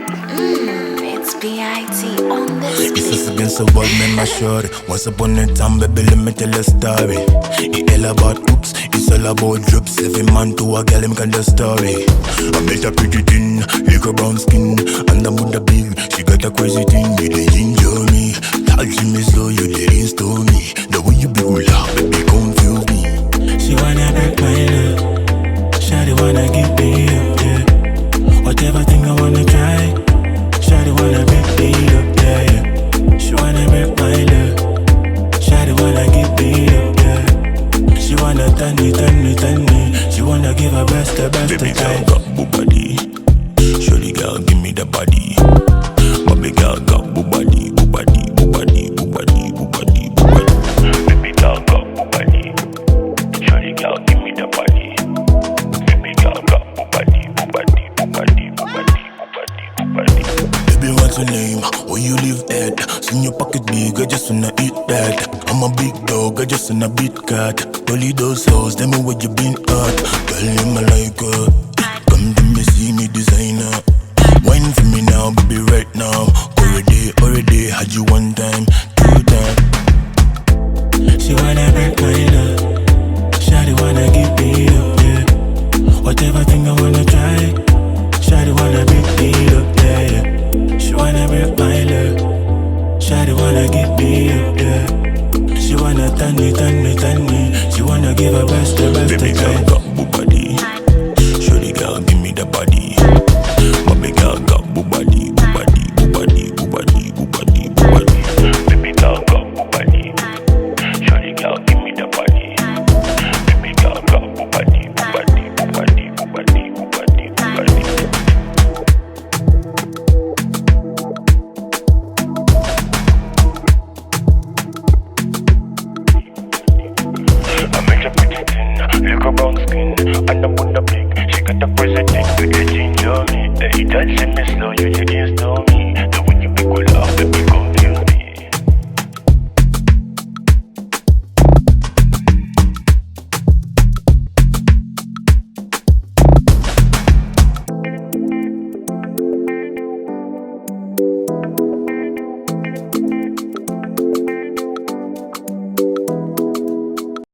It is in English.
It's B.I.T. on this It's us beat. against the world, man, my shorty. Once upon a time, baby, let me tell a story. It's all about oops, it's all about drips. Every man to a girl, him can the story. I met a pretty thing, liquor brown skin, and I'm with the big. She got a crazy thing, you dey ginger me. Touching me slow, you dey install me. The way you be cool, baby, confuse me. She wanna break my love. Shawty wanna give me up, yeah. Whatever thing I wanna try. Shawty wanna break me up, yeah, yeah. She wanna break my love. Shawty wanna give me up, yeah. She wanna turn me, turn me, turn me. She wanna give her best, the best, Baby the girl time. got Bubadi. Shorty girl, give me the body. Baby girl got Bubadi, Bubadi, Bubadi, Bubadi, Bubadi, Bubadi. Baby girl got Bubadi. Shorty girl, give me the body. Baby girl got Bubadi, Bubadi, Bubadi, Bubadi, Bubadi, Bubadi. Baby, what's your name? Where you live at? Seen your pocket big, I just wanna eat that. I'm a big dog, I just wanna beat cat. Only those hoes, tell me where you been at. Girl, you my like her. Come to me, see me designer. Wine for me now, baby, right now. Already, had you one time, two time. She wanna break my love. Shawty wanna give me up, yeah. Whatever thing I wanna try. Shawty wanna break me up, yeah, yeah. She wanna break my love. Shawty wanna give me up, yeah. She wanna turn me, turn me, turn me. She wanna give her best, the best, Baby the girl time. got Bubadi. Shorty girl, give me the body. Baby girl got Bubadi, Bubadi, Bubadi, Bubadi, Bubadi, Bubadi. Baby girl got Bubadi. Shorty girl, give me the body. Baby girl got Bubadi, Bubadi, Bubadi, Bubadi, Bubadi, Bubadi. I make a pretty thin, liquor brown skin, and I'm on the big. She got the crazy thing, you dey ginger me. Hey, touching me slow, you dey install me.